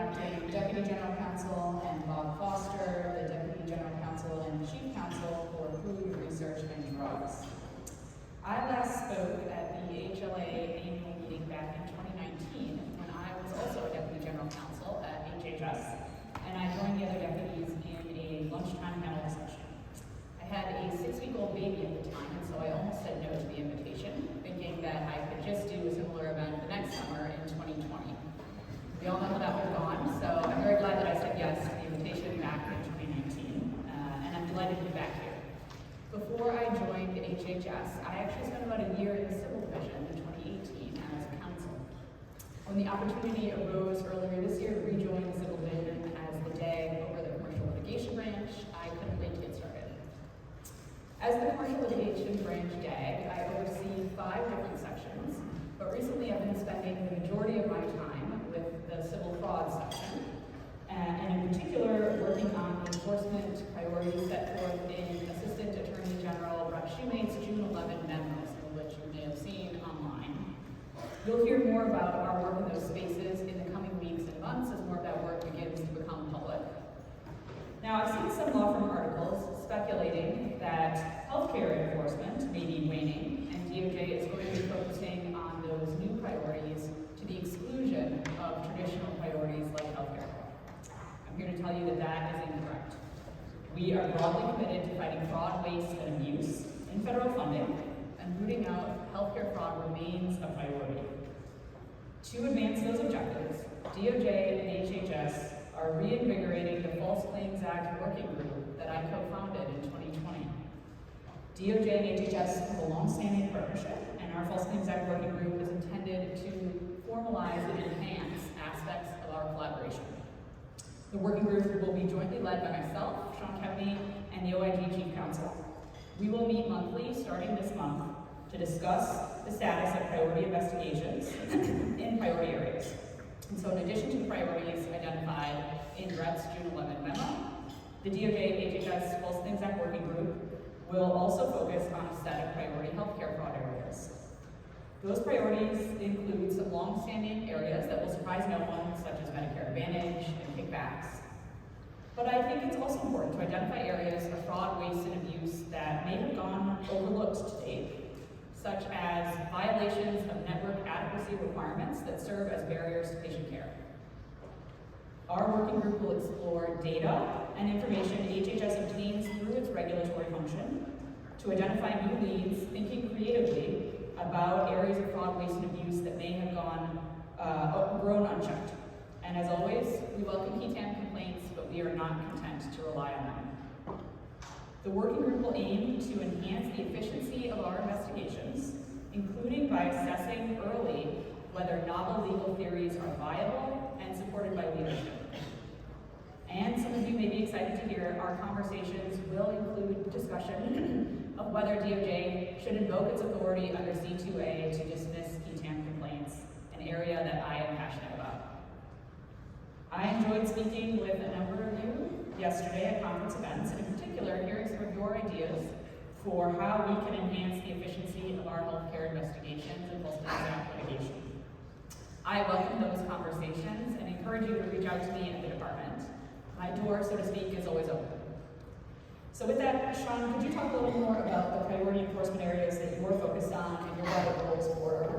Acting Deputy General Counsel, and Bob Foster, the Deputy General Counsel and Chief Counsel for Food, Research, and Drugs. I last spoke at the AHLA annual meeting back in 2019 when I was also a Deputy General Counsel at HHS, and I joined the other deputies in a lunchtime panel discussion. I had a 6-week-old baby at the time, and so I almost said no to the invitation, thinking that I could just do a similar event the next summer in 2020. We all know how that would have gone, so I'm very glad that I said yes to the invitation back in 2019, and I'm delighted to be back here. Before I joined HHS, I actually spent about a year in the Civil Division in 2018 as a counsel. When the opportunity arose earlier this year to rejoin the Civil Division as the DAG over the Commercial Litigation Branch, I couldn't wait to get started. As the Commercial Litigation Branch DAG, I oversee 5 different sections, but recently I've been spending the majority of my time with the Civil Fraud section, and in particular working on the enforcement priorities set forth in Assistant Attorney General Brett Shoemate's June 11 memo, some of which you may have seen online. You'll hear more about our work in those spaces in the coming weeks and months as more of that work begins to become public. Now, I've seen some law firm articles speculating that healthcare enforcement may be waning, and DOJ is going to be focusing on those new priorities to the exclusion of traditional priorities like healthcare. I'm here to tell you that that is incorrect. We are broadly committed to fighting fraud, waste, and abuse in federal funding, and rooting out healthcare fraud remains a priority. To advance those objectives, DOJ and HHS are reinvigorating the False Claims Act working group that I co-founded in 2020. DOJ and HHS have a long-standing partnership, and our False Claims Act working group is intended to formalize and enhance aspects of our collaboration. The working group will be jointly led by myself, Sean Kevney, and the OIG Chief Counsel. We will meet monthly starting this month to discuss the status of priority investigations in priority areas. And so in addition to the priorities identified in Brett's June 11 memo, the DOJ HHS False Claims Act working group will also focus on a set of priority healthcare fraud areas. Those priorities include some long-standing areas that will surprise no one, such as Medicare Advantage and kickbacks. But I think it's also important to identify areas of fraud, waste, and abuse that may have gone overlooked to date, such as violations of network adequacy requirements that serve as barriers to patient care. Our working group will explore data and information HHS obtains through its regulatory function to identify new leads, thinking creatively about areas of fraud, waste, and abuse that may have grown unchecked. And as always, we welcome key TAM complaints, but we are not content to rely on them. The working group will aim to enhance the efficiency of our investigations, including by assessing early whether novel legal theories are viable and supported by leadership. And some of you may be excited to hear our conversations will include discussion of whether DOJ should invoke its authority under C2A to dismiss key TAM complaints, an area that I am passionate about. I enjoyed speaking with a number of you yesterday at conference events, and in particular, hearing some of your ideas for how we can enhance the efficiency of our healthcare investigations and False Claims Act litigation. I welcome those conversations and encourage you to reach out to me at the department. My door, so to speak, is always open. So with that, Sean, could you talk a little more about the priority enforcement areas that you're focused on and your broader goals for